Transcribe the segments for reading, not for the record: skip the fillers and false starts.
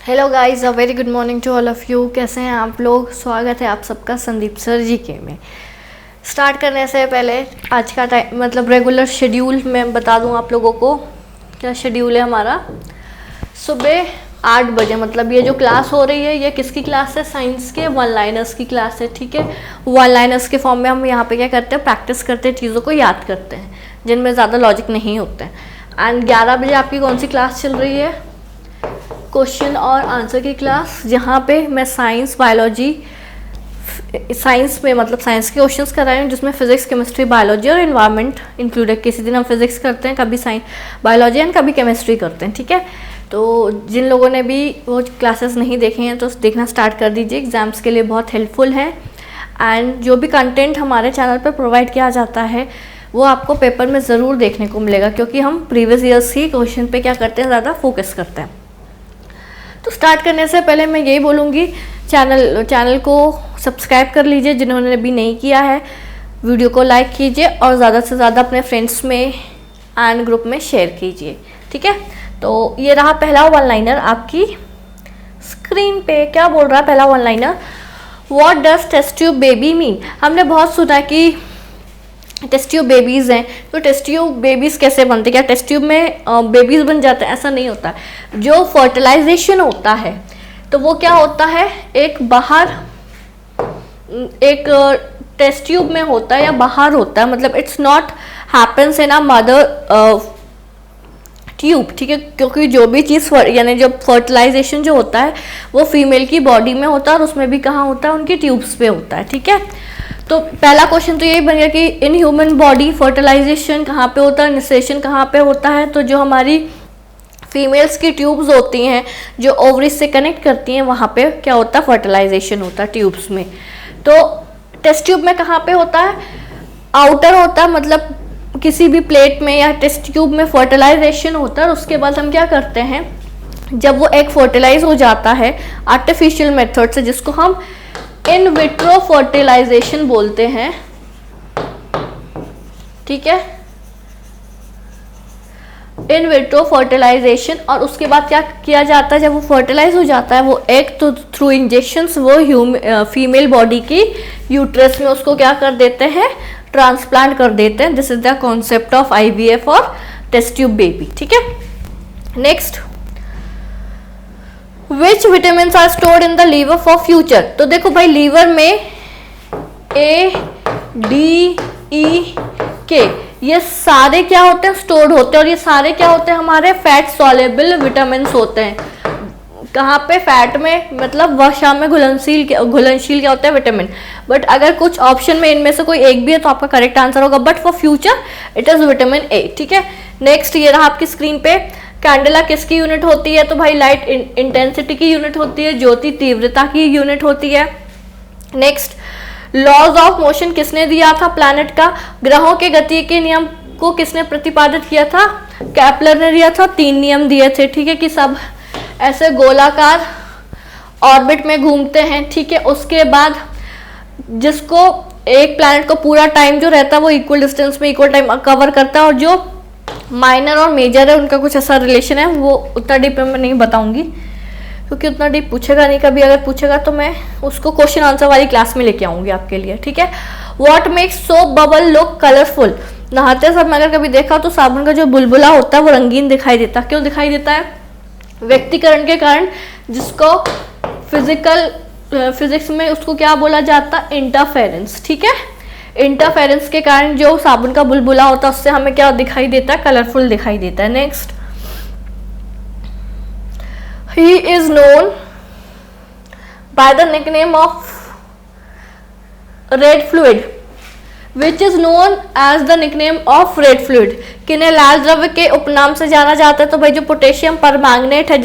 Hello guys, a very good morning to all of you. कैसे हैं आप लोग? स्वागत है आप सबका संदीप सर जी के में। स्टार्ट करने से पहले आज का टाइम मतलब रेगुलर शेड्यूल मैं बता दूं आप लोगों को। क्या शेड्यूल है हमारा? सुबह 8 बजे, मतलब ये जो क्लास हो रही है ये किसकी क्लास है? साइंस के वन लाइनर्स की क्लास है, ठीक है। वन लाइनर्स के फॉर्म में हम यहाँ पे क्या करते हैं, प्रैक्टिस करते हैं, चीज़ों को याद करते हैं जिनमें ज़्यादा लॉजिक नहीं होते हैं। एंड 11 बजे आपकी कौन सी क्लास चल रही है? क्वेश्चन और आंसर की क्लास, जहाँ पे मैं साइंस बायोलॉजी साइंस में मतलब साइंस के क्वेश्चंस कर रही हूँ, जिसमें फिजिक्स केमिस्ट्री बायोलॉजी और इन्वायरमेंट इंक्लूड है। किसी दिन हम फिजिक्स करते हैं, कभी साइंस बायोलॉजी एंड कभी केमिस्ट्री करते हैं, ठीक है। तो जिन लोगों ने भी वो क्लासेस नहीं देखे हैं तो देखना स्टार्ट कर दीजिए, एग्जाम्स के लिए बहुत हेल्पफुल है। एंड जो भी कंटेंट हमारे चैनल पर प्रोवाइड किया जाता है वो आपको पेपर में ज़रूर देखने को मिलेगा, क्योंकि हम प्रीवियस ईयर्स ही क्वेश्चन पे क्या करते हैं, ज़्यादा फोकस करते हैं। तो स्टार्ट करने से पहले मैं यही बोलूँगी, चैनल को सब्सक्राइब कर लीजिए जिन्होंने भी नहीं किया है। वीडियो को लाइक कीजिए और ज़्यादा से ज़्यादा अपने फ्रेंड्स में एंड ग्रुप में शेयर कीजिए, ठीक है। तो ये रहा पहला वन लाइनर आपकी स्क्रीन पे। क्या बोल रहा है पहला one liner? What does test tube baby mean? हमने बहुत सुना कि टेस्ट ट्यूब बेबीज़ हैं, तो टेस्ट ट्यूब बेबीज़ कैसे बनते हैं? क्या टेस्ट ट्यूब में बेबीज़ बन जाते हैं? ऐसा नहीं होता। जो फर्टिलाइजेशन होता है तो वो क्या होता है, एक टेस्ट ट्यूब में होता है या बाहर होता है, मतलब it's not happens in a mother tube, ठीक है। क्योंकि जो भी चीज़ यानी जब फर्टिलाइजेशन जो होता है वो फीमेल की बॉडी में होता है और उसमें भी कहाँ होता है, उनकी ट्यूब्स पे होता है, ठीक है। तो पहला क्वेश्चन तो यही बन गया कि इन ह्यूमन बॉडी फर्टिलाइजेशन कहाँ पे होता है, निसेशन कहाँ पे होता है? तो जो हमारी फीमेल्स की ट्यूब्स होती हैं जो ओवरीज से कनेक्ट करती हैं, वहाँ पे क्या होता है, फर्टिलाइजेशन होता है ट्यूब्स में। तो टेस्ट ट्यूब में कहाँ पे होता है? आउटर होता है, मतलब किसी भी प्लेट में या टेस्ट ट्यूब में फर्टिलाइजेशन होता है। और उसके बाद हम क्या करते हैं, जब वो एग फर्टिलाइज हो जाता है आर्टिफिशियल मेथड से, जिसको हम इन विट्रो फर्टिलाइजेशन बोलते हैं, ठीक है, इन विट्रो फर्टिलाइजेशन। और उसके बाद क्या किया जाता है, जब वो फर्टिलाइज हो जाता है वो एग, तो थ्रू इंजेक्शंस वो फीमेल बॉडी की यूट्रस में उसको क्या कर देते हैं, ट्रांसप्लांट कर देते हैं। This is the concept of IVF और टेस्ट ट्यूब बेबी, ठीक है। Next, which vitamin are stored in the liver for future? तो देखो भाई, लीवर में A, D, E, K ये सारे क्या होते हैं, स्टोर्ड होते हैं। और ये सारे क्या होते हैं, हमारे फैट सॉल्युबल विटामिन होते हैं। कहाँ पे? फैट में, मतलब वसा में घुलनशील क्या होता है, विटामिन। बट अगर कुछ ऑप्शन में इनमें से कोई एक भी है तो आपका करेक्ट आंसर होगा, but for future it is vitamin A, ठीक है। नेक्स्ट, ये रहा आपकी स्क्रीन पे, कैंडला किसकी यूनिट होती है? तो भाई लाइट इंटेंसिटी की यूनिट होती है, ज्योति तीव्रता की यूनिट होती है। नेक्स्ट, लॉज ऑफ मोशन किसने दिया था प्लैनेट का? ग्रहों के गति के नियम को किसने प्रतिपादित किया था? कैपलर ने दिया था। 3 नियम दिए थे, ठीक है, कि सब ऐसे गोलाकार ऑर्बिट में घूमते हैं, ठीक है। उसके बाद जिसको एक प्लैनेट को पूरा टाइम जो रहता है वो इक्वल डिस्टेंस में इक्वल टाइम कवर करता है, और जो माइनर और मेजर है उनका कुछ ऐसा रिलेशन है, वो उतना डीप में मैं नहीं बताऊंगी क्योंकि उतना डीप पूछेगा नहीं। कभी अगर पूछेगा तो मैं उसको क्वेश्चन आंसर वाली क्लास में लेके आऊंगी आपके लिए, ठीक है। What makes soap bubble look colourful? नहाते समय अगर कभी देखा तो साबुन का जो बुलबुला होता है वो रंगीन दिखाई देता है। क्यों दिखाई देता है? व्यक्तिकरण के कारण, जिसको फिजिक्स में उसको क्या बोला जाता है, इंटरफेरेंस, ठीक है। इंटरफेरेंस के कारण जो साबुन का बुलबुला होता है उससे हमें क्या दिखाई देता है, कलरफुल दिखाई देता है। Next, he is known by the nickname of red fluid, which is known as the nickname of red fluid. किन्हें लाल द्रव्य के उपनाम से जाना जाता है? तो भाई जो पोटेशियम परमैंगनेट है,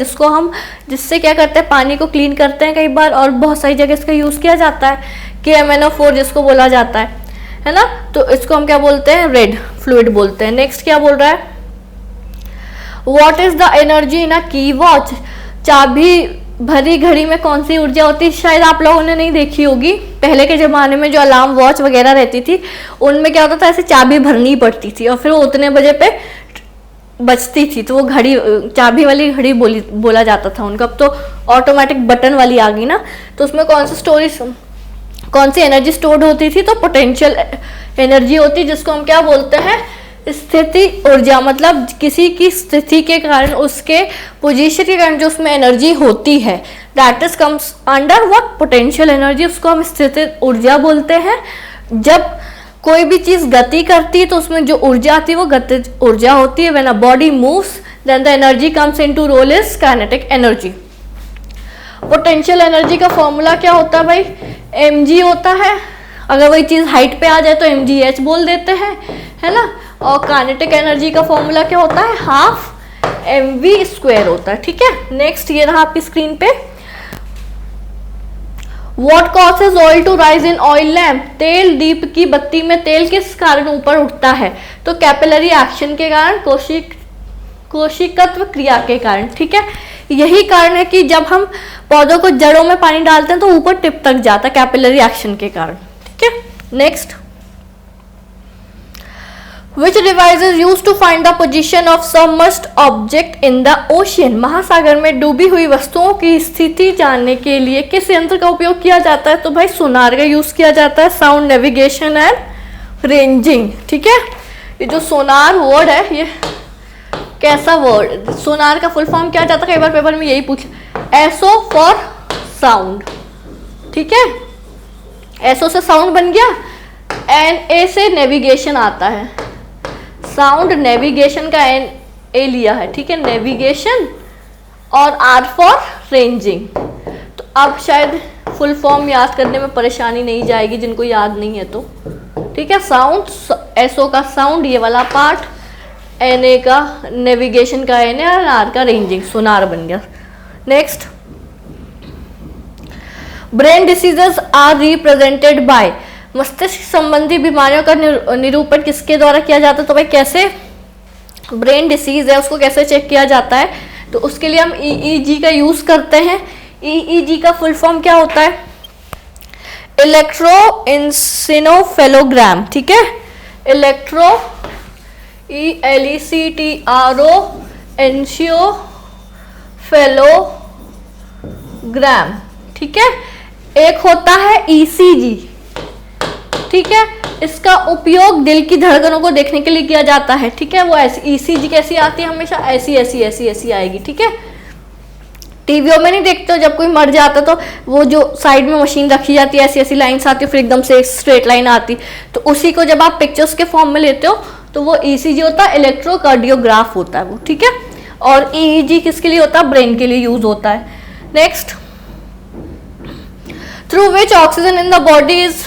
जिससे क्या करते हैं, पानी को क्लीन करते हैं कई बार, और बहुत सारी जगह इसका यूज किया जाता है। KMnO4 जिसको बोला जाता है ना, तो इसको हम क्या बोलते हैं, रेड फ्लूइड बोलते हैं। नेक्स्ट क्या बोल रहा है, what is the energy in a key watch? चाबी भरी घड़ी में कौन सी ऊर्जा होती है? शायद आप लोगों ने नहीं देखी होगी, पहले के ज़माने में जो अलार्म वॉच वगैरह रहती थी उनमें क्या होता था, ऐसे चाबी भरनी पड़ती थी और फिर वो उतने बजे पे बजती थी तो वो घड़ी, चाबी वाली घड़ी बोला जाता था उनका। अब तो ऑटोमेटिक बटन वाली आ गई ना, तो उसमें कौन सी एनर्जी स्टोर्ड होती थी, तो पोटेंशियल एनर्जी होती, जिसको हम क्या बोलते हैं, स्थिति ऊर्जा। मतलब किसी की स्थिति के कारण, उसके पोजीशन के कारण जो उसमें एनर्जी होती है, that is comes under what, potential energy, उसको हम स्थिति ऊर्जा बोलते हैं। जब कोई भी चीज गति करती है तो उसमें जो ऊर्जा आती है वो गतिज ऊर्जा होती है। When a body moves then the energy comes into role is kinetic energy. Potential energy का फॉर्मूला क्या होता है भाई, mg होता है। अगर वही चीज हाइट पे आ जाए तो mgh बोल देते हैं, है ना। और काइनेटिक एनर्जी का फॉर्मूला क्या होता है, हाफ mv² होता है, ठीक है। नेक्स्ट ये रहा आपकी स्क्रीन पे, What causes oil to rise in oil lamp? तेल दीप की बत्ती में तेल किस कारण ऊपर उठता है, तो कैपिलरी एक्शन के कारण, कोशिकत्व क्रिया के कारण, ठीक है। यही कारण है कि जब हम पौधों को जड़ों में पानी डालते हैं तो ऊपर टिप तक जाता है, कैपिलरी एक्शन के कारण, ठीक है। Next, Which device is used to find the position of submerged object in the ocean? महासागर में डूबी हुई वस्तुओं की स्थिति जानने के लिए किस यंत्र का उपयोग किया जाता है, तो भाई सोनार का यूज किया जाता है, साउंड नेविगेशन एंड रेंजिंग, ठीक है। ये जो सोनार वर्ड है, ये कैसा वर्ड, सोनार का फुल फॉर्म क्या जाता है, कई बार पेपर में यही पूछ, एसओ फॉर साउंड, ठीक है। एसओ से साउंड बन गया, एन ए से नेविगेशन आता है, साउंड नेविगेशन का एन ए लिया है, ठीक है, नेविगेशन, और आर फॉर रेंजिंग। तो अब शायद फुल फॉर्म याद करने में परेशानी नहीं जाएगी जिनको याद नहीं है तो, ठीक है। साउंड, एसओ का साउंड ये वाला पार्ट, एन ए का नेविगेशन का एन ए, और आर का रेंजिंग, सोनार बन गया। Next, brain diseases are represented by, मस्तिष्क संबंधी बीमारियों का निरूपण किसके द्वारा किया जाता है, तो भाई कैसे, ब्रेन डिसीज है उसको कैसे चेक किया जाता है, तो उसके लिए हम ईईजी का यूज करते हैं। ईईजी का फुल फॉर्म क्या होता है, इलेक्ट्रोइंसिनोफेलोग्राम, ठीक है, इलेक्ट्रो ELECTRO एंशियोफेलोग्राम, ठीक है। एक होता है ईसीजी, ठीक है, इसका उपयोग दिल की धड़कनों को देखने के लिए किया जाता है, ठीक है। वो ऐसी ईसीजी कैसी आती है, हमेशा ऐसी ऐसी ऐसी ऐसी आएगी, ठीक है। टीवीओ में नहीं देखते हो, जब कोई मर जाता तो वो जो साइड में मशीन रखी जाती है, ऐसी ऐसी लाइंस आती है, फिर एकदम से एक स्ट्रेट लाइन आती, तो उसी को जब आप पिक्चर्स के फॉर्म में लेते हो तो वो ईसीजी होता है, इलेक्ट्रोकार्डियोग्राफ होता है वो, ठीक है। और ईईजी किसके लिए होता है, ब्रेन के लिए यूज होता है। Next, through which oxygen in the body is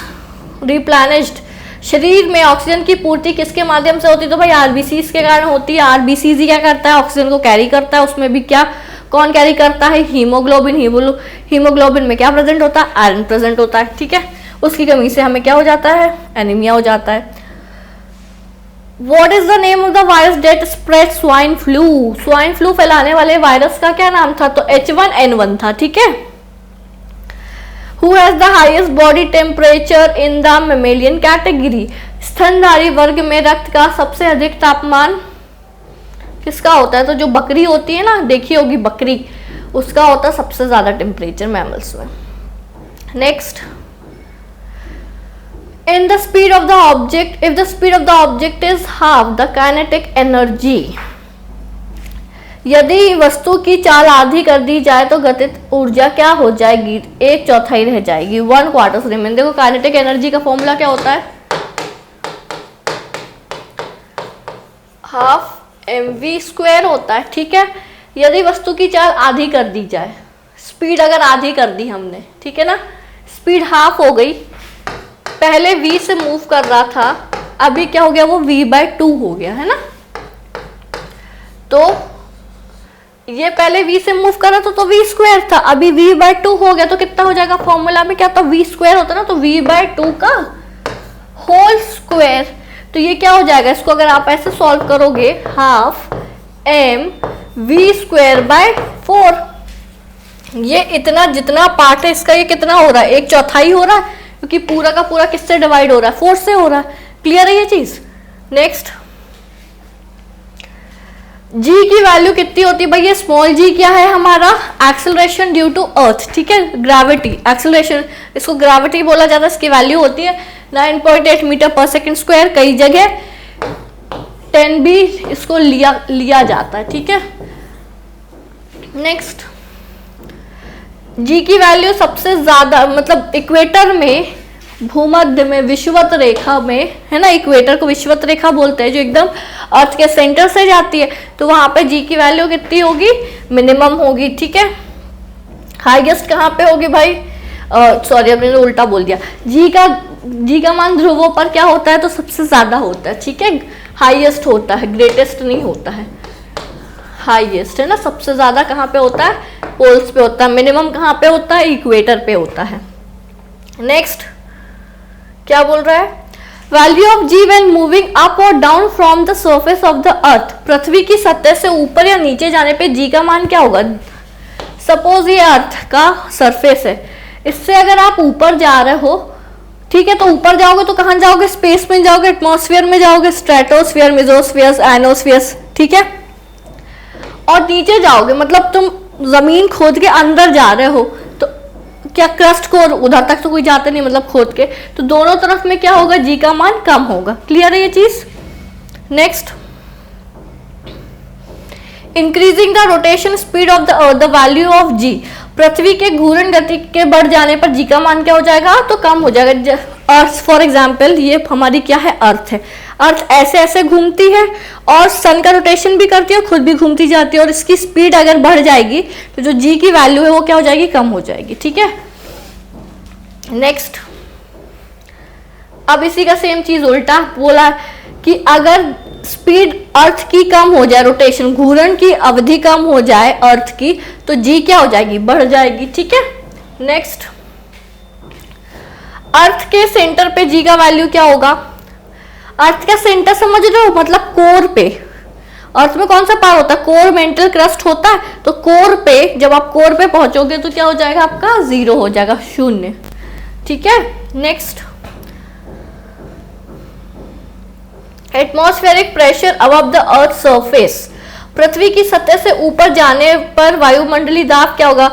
replenished, शरीर में ऑक्सीजन की पूर्ति किसके माध्यम से होती है, तो भाई आरबीसीज के कारण होती है। आरबीसीज क्या करता है, ऑक्सीजन को कैरी करता है, उसमें भी क्या, कौन कैरी करता है, हीमोग्लोबिन। हीमोग्लोबिन में क्या प्रेजेंट होता है, आयरन प्रेजेंट होता है, ठीक है। उसकी कमी से हमें क्या हो जाता है, एनीमिया हो जाता है। What is the name of the virus that spread swine flu? Swine flu फैलाने वाले वायरस का क्या नाम था, तो H1N1 था, ठीक है। Who has the highest body temperature in the mammalian category? स्तनधारी वर्ग में रक्त का सबसे अधिक तापमान किसका होता है, तो जो बकरी होती है ना, देखी होगी बकरी, उसका होता है सबसे ज्यादा टेम्परेचर मैमल्स में। Next, in the speed of the object, if the speed of the object is half the kinetic energy, यदि वस्तु की चाल आधी कर दी जाए तो गतिज ऊर्जा क्या हो जाएगी, 1/4 रह जाएगी, 1/4 रिमेन। देखो काइनेटिक एनर्जी का फॉर्मूला क्या होता है, हाफ mv² होता है, ठीक है। यदि वस्तु की चाल आधी कर दी जाए, स्पीड अगर आधी कर दी हमने, ठीक है ना, स्पीड हाफ हो गई, पहले v से मूव कर रहा था, अभी क्या हो गया, वो v/2 हो गया, है ना। तो ये पहले v से मूव कर रहा था तो v² था, अभी v/2 हो गया, तो कितना हो जाएगा, फॉर्मूला में क्या था, v² होता ना, तो v/2 का होल स्क्वायर। तो ये क्या हो जाएगा, इसको अगर आप ऐसे सॉल्व करोगे, हाफ mv²/4, ये इतना जितना पार्ट है इसका, ये कितना हो रहा है, 1/4 हो रहा है, क्योंकि पूरा का पूरा किससे डिवाइड हो रहा है, 4 से हो रहा है। क्लियर है ये चीज। नेक्स्ट, जी की वैल्यू कितनी होती है भैया, स्मॉल जी क्या है हमारा, एक्सेलरेशन ड्यू टू अर्थ, ठीक है, ग्रेविटी, एक्सेलरेशन, इसको ग्रेविटी बोला जाता है, इसकी वैल्यू होती है 9.8 मीटर पर सेकंड स्क्वायर, कई जगह 10 भी इसको लिया जाता है, ठीक है। नेक्स्ट, जी की वैल्यू सबसे ज्यादा मतलब इक्वेटर में, भूमध्य में, विषुवत रेखा में, है ना, इक्वेटर को विषुवत रेखा बोलते हैं, जो एकदम अर्थ के सेंटर से जाती है, तो वहां पे जी की वैल्यू कितनी होगी, मिनिमम होगी, ठीक है। हाईएस्ट कहाँ पे होगी भाई, सॉरी अब मैंने उल्टा बोल दिया, जी का मान ध्रुवों पर क्या होता है, तो सबसे ज्यादा होता है, ठीक है, हाईएस्ट होता है, ग्रेटेस्ट नहीं होता है, हाईएस्ट है ना, सबसे ज्यादा कहाँ पे होता है, पोल्स पे होता है, मिनिमम कहाँ पे होता है, इक्वेटर पे होता है। नेक्स्ट क्या बोल रहा है, value of g when moving up और down from the surface of the earth, पृथ्वी की सतह से ऊपर या नीचे जाने पे जी का मान क्या होगा। सपोज ये अर्थ का सरफेस है, इससे अगर आप ऊपर जा रहे हो, ठीक है, तो ऊपर जाओगे तो कहां जाओगे, स्पेस में जाओगे, एटमॉस्फेयर में जाओगे, स्ट्रेटोस्फीयर, मेसोस्फीयर, आयनोस्फीयर, ठीक है, और नीचे जाओगे मतलब तुम जमीन खोद के अंदर जा रहे हो, तो क्या क्रस्ट को उधर तक तो कोई जाते नहीं, मतलब खोद के, तो दोनों तरफ में क्या होगा, जी का मान कम होगा। क्लियर है ये चीज। Next, increasing the rotation speed of the earth, the value of g, पृथ्वी के घूर्णन गति के बढ़ जाने पर जी का मान क्या हो जाएगा, तो कम हो जाएगा। अर्थ फॉर एग्जाम्पल, ये हमारी क्या है, अर्थ है, अर्थ ऐसे ऐसे घूमती है और सन का रोटेशन भी करती है और खुद भी घूमती जाती है, और इसकी स्पीड अगर बढ़ जाएगी तो जो जी की वैल्यू है वो क्या हो जाएगी, कम हो जाएगी, ठीक है। नेक्स्ट, अब इसी का सेम चीज उल्टा बोला कि अगर स्पीड अर्थ की कम हो जाए, रोटेशन घूर्णन की अवधि कम हो जाए अर्थ की, तो जी क्या हो जाएगी, बढ़ जाएगी, ठीक है। नेक्स्ट, अर्थ के सेंटर पे जी का वैल्यू क्या होगा, अर्थ का सेंटर समझ रहे हो, मतलब कोर पे, अर्थ में कौन सा पार्ट होता है, कोर मेंटल क्रस्ट होता है, तो कोर पे जब आप कोर पे पहुंचोगे तो क्या हो जाएगा आपका, 0 हो जाएगा, 0, ठीक है। Next, atmospheric pressure above the earth surface, पृथ्वी की सतह से ऊपर जाने पर वायुमंडलीय दाब क्या होगा,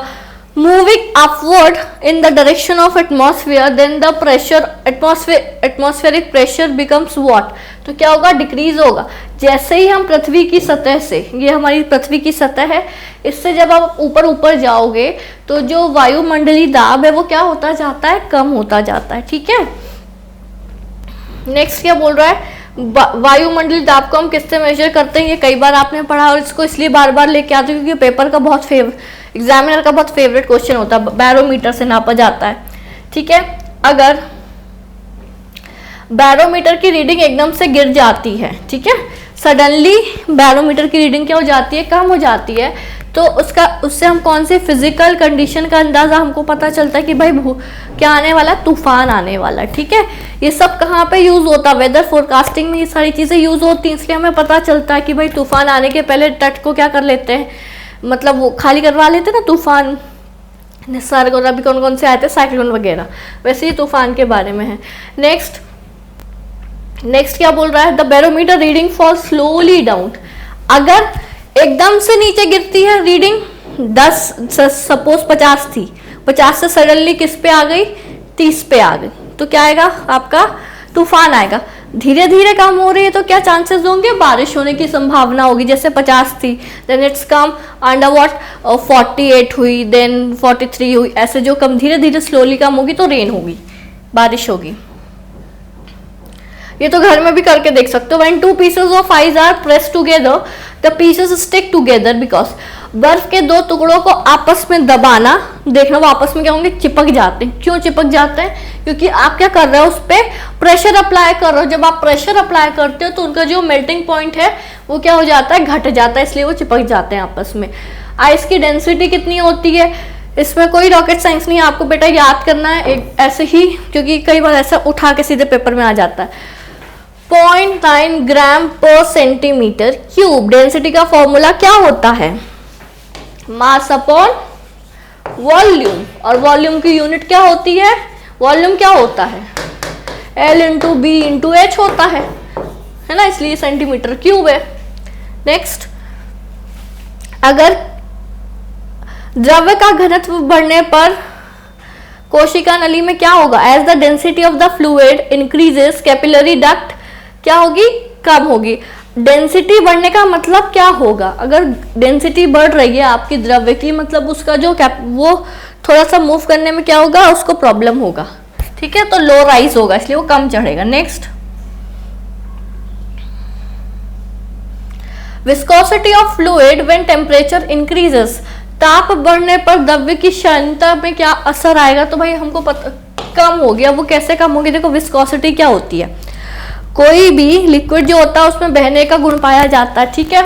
moving upward in the direction of atmosphere, then the pressure atmospheric pressure becomes what, तो क्या होगा, डिक्रीज होगा। जैसे ही हम पृथ्वी की सतह से, ये हमारी पृथ्वी की सतह है, इससे जब आप ऊपर ऊपर जाओगे तो जो वायुमंडलीय दाब है वो क्या होता जाता है, कम होता जाता है, ठीक है। नेक्स्ट क्या बोल रहा है, वायुमंडलीय दाब को हम किससे मेजर करते हैं, ये कई बार आपने पढ़ा और इसको इसलिए बार बार लेके आते हैं क्योंकि पेपर का बहुत एग्जामिनर का बहुत फेवरेट क्वेश्चन होता है, बैरोमीटर से नापा जाता है, ठीक है। अगर बैरोमीटर की रीडिंग एकदम से गिर जाती है, ठीक है, सडनली बैरोमीटर की रीडिंग क्या हो जाती है, कम हो जाती है, तो उससे हम कौन से फिजिकल कंडीशन का अंदाजा हमको पता चलता है कि भाई क्या आने वाला, तूफान आने वाला, ठीक है। ये सब कहाँ पे यूज होता है, वेदर फोरकास्टिंग में ये सारी चीजें यूज होती हैं, इसलिए हमें पता चलता है कि भाई तूफान आने के पहले तट को क्या कर लेते हैं, मतलब वो खाली करवा लेते हैं ना, तूफान निसर्ग और अभी कौन कौन से आए थे, साइक्लोन वगैरह, वैसे ही तूफान के बारे में है। नेक्स्ट क्या बोल रहा है, the barometer reading fall slowly down, अगर एकदम से नीचे गिरती है रीडिंग, 10 सपोज 50 थी, 50 से सडनली किस पे आ गई, 30 पे आ गई, तो क्या आएगा आपका, तूफान आएगा। धीरे धीरे कम हो रही है तो क्या चांसेस होंगे, बारिश होने की संभावना होगी, जैसे 50 थी, then it's come under what 48 हुई, देन 43 हुई, ऐसे जो कम धीरे धीरे स्लोली कम होगी तो रेन होगी, बारिश होगी। ये तो घर में भी करके देख सकते हो। When two pieces of ice are pressed together, the pieces stick together because बर्फ के दो टुकड़ों को आपस में दबाना, देखना वो आपस में क्या होंगे, चिपक जाते हैं। क्यों चिपक जाते हैं, क्योंकि आप क्या कर रहे हो, उस पर प्रेशर अप्लाई कर रहे हो। जब आप प्रेशर अप्लाई करते हो तो उनका जो मेल्टिंग पॉइंट है वो क्या हो जाता है, घट जाता है, इसलिए वो चिपक जाते हैं आपस में। आइस की डेंसिटी कितनी होती है, इसमें कोई रॉकेट साइंस नहीं है, आपको बेटा याद करना है एक ऐसे ही, क्योंकि कई बार ऐसा उठा के सीधे पेपर में आ जाता है। 0.9 gram per centimetre cube, density का फॉर्मूला क्या होता है, मास अपॉन वॉल्यूम, और वॉल्यूम की यूनिट क्या होती है, वॉल्यूम क्या होता है, L into B into H होता है ना, इसलिए सेंटीमीटर क्यूब है। नेक्स्ट, अगर द्रव्य का घनत्व बढ़ने पर कोशिका नली में क्या होगा, as the density of the fluid increases capillary duct क्या होगी, कम होगी। डेंसिटी बढ़ने का मतलब क्या होगा, अगर डेंसिटी बढ़ रही है आपकी द्रव्य की, मतलब उसका जो वो थोड़ा सा मूव करने में क्या होगा, उसको प्रॉब्लम होगा, ठीक है, तो लो राइज होगा, इसलिए वो कम चढ़ेगा। Next, viscosity of fluid when temperature increases, ताप बढ़ने पर द्रव्य की क्षमता में क्या असर आएगा, तो भाई हमको पता कम हो गया। वो कैसे कम होगी, देखो विस्कोसिटी क्या होती है, कोई भी लिक्विड जो होता है उसमें बहने का गुण पाया जाता है, ठीक है,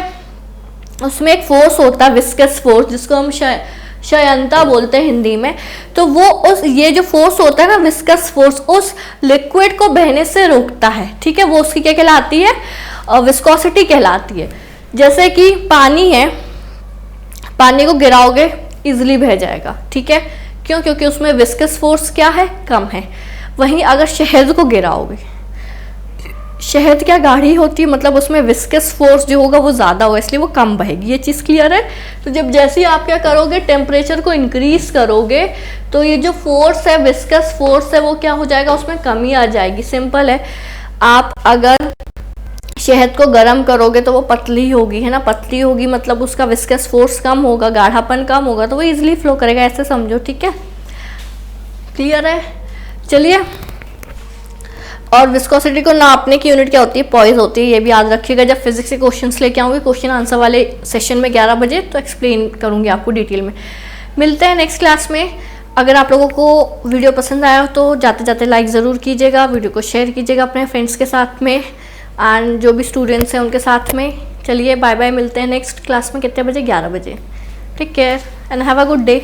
उसमें एक फोर्स होता है विस्कस फोर्स, जिसको हम क्षयंता बोलते हैं हिंदी में। तो वो उस ये जो फोर्स होता है ना विस्कस फोर्स, उस लिक्विड को बहने से रोकता है, ठीक है, वो उसकी क्या कहलाती है, विस्कोसिटी कहलाती है। जैसे कि पानी है, पानी को गिराओगे इजिली बह जाएगा, ठीक है, क्यों, क्योंकि उसमें विस्कस फोर्स क्या है, कम है। वहीं अगर शहद को गिराओगे, शहद क्या गाढ़ी होती है, मतलब उसमें विस्कस फोर्स जो होगा वो ज़्यादा होगा, इसलिए वो कम बहेगी। ये चीज़ क्लियर है। तो जब जैसे ही आप क्या करोगे, टेम्परेचर को इंक्रीज करोगे, तो ये जो फोर्स है, विस्कस फोर्स है, वो क्या हो जाएगा, उसमें कमी आ जाएगी। सिंपल है। आप अगर शहद को गर्म करोगे तो वो पतली होगी, है ना, पतली होगी मतलब उसका विस्कस फोर्स कम होगा, गाढ़ापन कम होगा, तो वो इजीली फ्लो करेगा, ऐसे समझो, ठीक है, क्लियर है। चलिए, और विस्कोसिटी को नापने की यूनिट क्या होती है, पॉइज होती है, ये भी याद रखिएगा। जब फिजिक्स के क्वेश्चंस लेके आऊँगी क्वेश्चन आंसर वाले सेशन में 11 बजे, तो एक्सप्लेन करूँगी आपको डिटेल में। मिलते हैं नेक्स्ट क्लास में। अगर आप लोगों को वीडियो पसंद आया हो तो जाते जाते लाइक ज़रूर कीजिएगा, वीडियो को शेयर कीजिएगा अपने फ्रेंड्स के साथ में एंड जो भी स्टूडेंट्स हैं उनके साथ में। चलिए बाय बाय, मिलते हैं नेक्स्ट क्लास में कितने बजे, 11 बजे। Take care and have a good day.